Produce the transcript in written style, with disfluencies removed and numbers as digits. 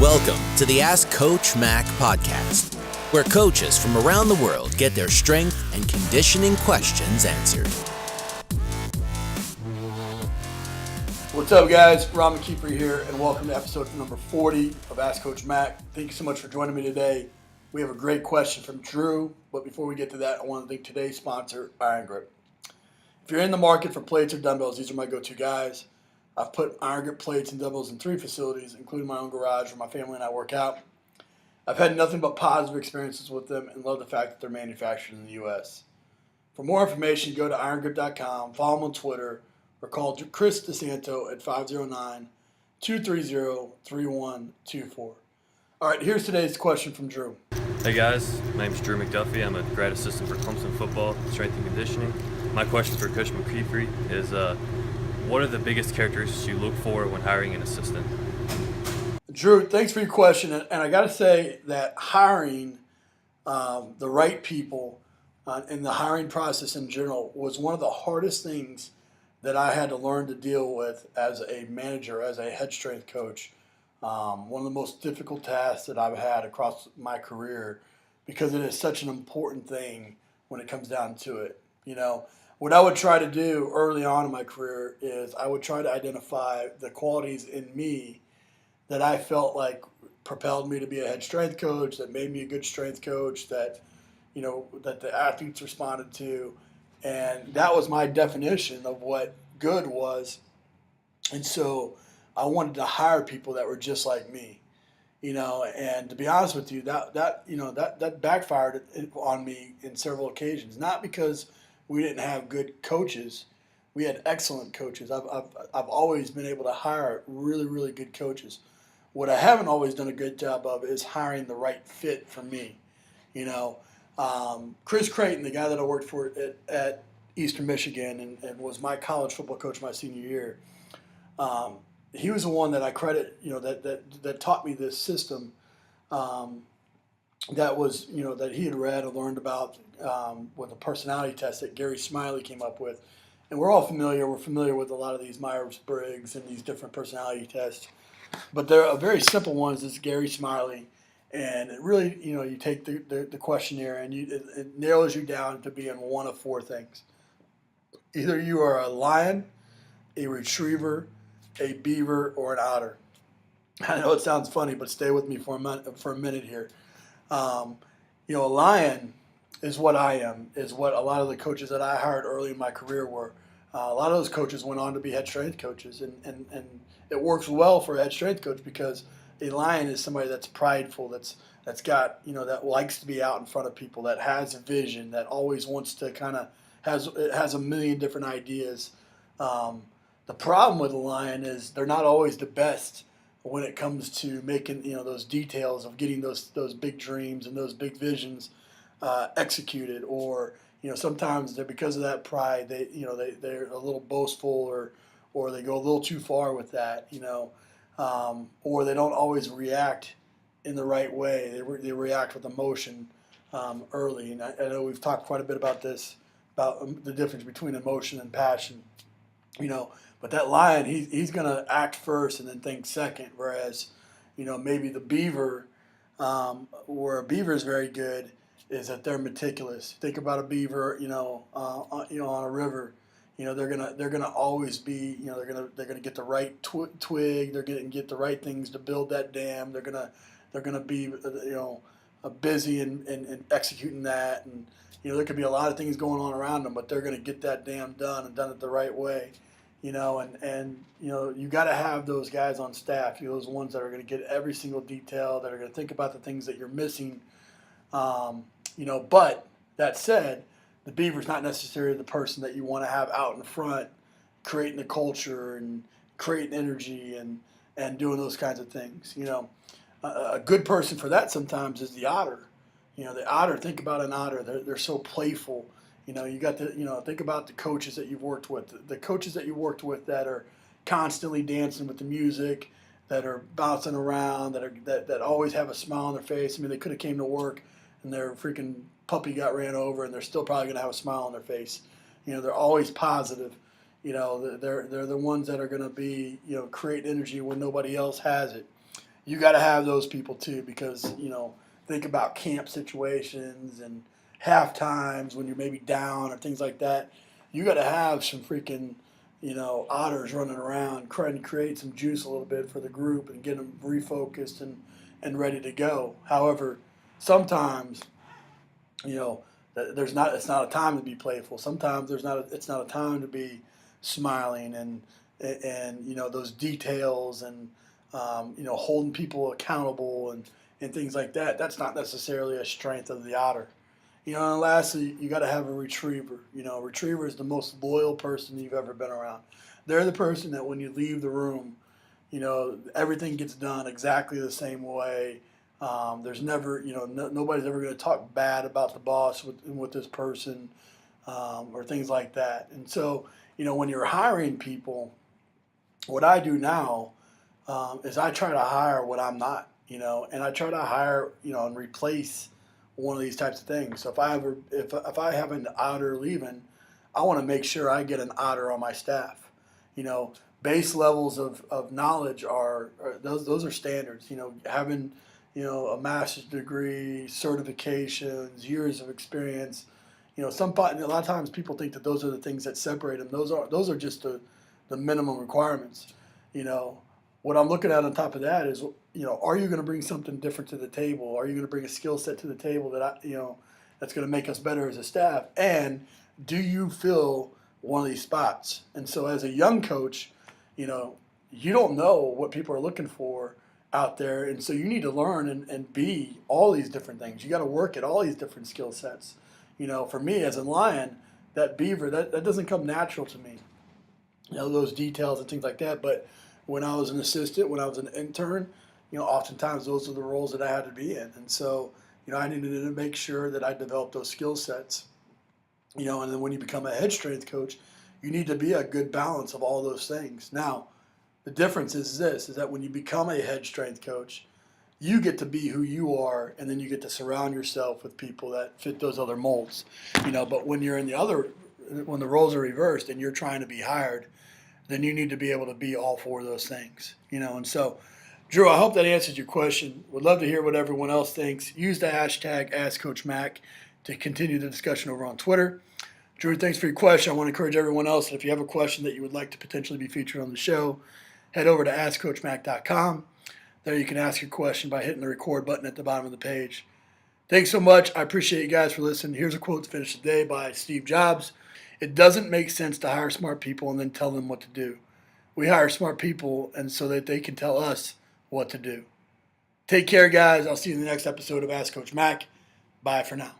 Welcome to the Ask Coach Mac podcast, where coaches from around the world get their strength and conditioning questions answered. What's up, guys? Rob McKeefery here, and welcome to episode number 40 of Ask Coach Mac. Thank you so much for joining me today. We have a great question from Drew, but before we get to that, I want to thank today's sponsor, Iron Grip. If you're in the market for plates or dumbbells, these are my go-to guys. I've put Iron Grip plates and dumbbells in 3 facilities, including my own garage where my family and I work out. I've had nothing but positive experiences with them and love the fact that they're manufactured in the U.S. For more information, go to irongrip.com, follow them on Twitter, or call Chris DeSanto at 509-230-3124. All right, here's today's question from Drew. Hey guys, my name's Drew McDuffie. I'm a grad assistant for Clemson football, strength and conditioning. My question for Coach McKeefery is, what are the biggest characteristics you look for when hiring an assistant? Drew, thanks for your question. And I got to say that hiring the right people in the hiring process in general was one of the hardest things that I had to learn to deal with as a manager, as a head strength coach. One of the most difficult tasks that I've had across my career, because it is such an important thing when it comes down to it. You know, what I would try to do early on in my career is I would try to identify the qualities in me that I felt like propelled me to be a head strength coach, that made me a good strength coach, that, you know, that the athletes responded to. And that was my definition of what good was. And so I wanted to hire people that were just like me, you know, and to be honest with you, that backfired on me in several occasions, not because we didn't have good coaches. We had excellent coaches. I've always been able to hire really, really good coaches. What I haven't always done a good job of is hiring the right fit for me. You know, Chris Creighton, the guy that I worked for at Eastern Michigan and was my college football coach my senior year, he was the one that I credit, you know, that taught me this system that was, you know, that he had read or learned about with a personality test that Gary Smiley came up with. And we're all familiar. We're familiar with a lot of these Myers-Briggs and these different personality tests. But there are very simple ones. It's Gary Smiley. And it really, you know, you take the questionnaire and it narrows you down to being one of 4 things. Either you are a lion, a retriever, a beaver, or an otter. I know it sounds funny, but stay with me for a minute here. You know, a lion is what I am, is what a lot of the coaches that I hired early in my career were. A lot of those coaches went on to be head strength coaches, and it works well for a head strength coach because a lion is somebody that's prideful, that's got, you know, that likes to be out in front of people, that has a vision, that always wants to kind of has a million different ideas. The problem with a lion is they're not always the best when it comes to making, you know, those details of getting those big dreams and those big visions executed. Or, you know, sometimes they're, because of that pride, they're a little boastful or they go a little too far with that, you know, or they don't always react in the right way. They react with emotion early. And I know we've talked quite a bit about this, about the difference between emotion and passion, you know. But that lion, he's going to act first and then think second, whereas, you know, maybe the beaver, where a beaver is very good, is that they're meticulous. Think about a beaver, you know, on a river. You know, they're gonna always be, you know, they're gonna get the right twig. They're gonna get the right things to build that dam. They're gonna be, you know, busy and executing that. And, you know, there could be a lot of things going on around them, but they're gonna get that dam done and done it the right way. You know, and you know, you got to have those guys on staff. You know, those ones that are going to get every single detail, that are going to think about the things that you're missing. You know, but that said, the beaver's not necessarily the person that you want to have out in front, creating the culture and creating energy and doing those kinds of things. You know, a good person for that sometimes is the otter. You know, the otter. Think about an otter. They're so playful. You know, you got to, you know, think about the coaches that you've worked with. The coaches that you worked with that are constantly dancing with the music, that are bouncing around, that always have a smile on their face. I mean, they could have came to work and their freaking puppy got ran over, and they're still probably going to have a smile on their face. You know, they're always positive. You know, they're the ones that are going to be, you know, create energy when nobody else has it. you got to have those people too, because, think about camp situations and half times when you're maybe down or things like that. You got to have some freaking, otters running around trying to create some juice a little bit for the group and get them refocused and ready to go. However, sometimes, it's not a time to be playful. Sometimes it's not a time to be smiling and those details and holding people accountable and things like that. That's not necessarily a strength of the otter. And lastly, you got to have a retriever. A retriever is the most loyal person you've ever been around. They're the person that when you leave the room, everything gets done exactly the same way. There's never, nobody's ever going to talk bad about the boss with this person or things like that. And so, when you're hiring people, what I do now is I try to hire what I'm not, and I try to hire, and replace one of these types of things. So if I have an otter leaving, I want to make sure I get an otter on my staff. Base levels of knowledge are those are standards. Having a master's degree, certifications, years of experience. A lot of times people think that those are the things that separate them. Those are just the minimum requirements. What I'm looking at on top of that is, are you going to bring something different to the table? Are you going to bring a skill set to the table that's going to make us better as a staff? And do you fill one of these spots? And so as a young coach, you don't know what people are looking for out there. And so you need to learn and be all these different things. You got to work at all these different skill sets. For me as a lion, that beaver, that doesn't come natural to me. Those details and things like that. But when I was an assistant, when I was an intern, oftentimes those are the roles that I had to be in. And so, I needed to make sure that I developed those skill sets. And then when you become a head strength coach, you need to be a good balance of all those things. Now, the difference is that when you become a head strength coach, you get to be who you are, and then you get to surround yourself with people that fit those other molds. But when you're when the roles are reversed and you're trying to be hired, then you need to be able to be all four of those things. And so, Drew, I hope that answers your question. Would love to hear what everyone else thinks. Use the hashtag AskCoachMac to continue the discussion over on Twitter. Drew, thanks for your question. I want to encourage everyone else that if you have a question that you would like to potentially be featured on the show, head over to AskCoachMac.com. There you can ask your question by hitting the record button at the bottom of the page. Thanks so much. I appreciate you guys for listening. Here's a quote to finish the day by Steve Jobs. It doesn't make sense to hire smart people and then tell them what to do. We hire smart people and so that they can tell us what to do. Take care, guys. I'll see you in the next episode of Ask Coach Mac. Bye for now.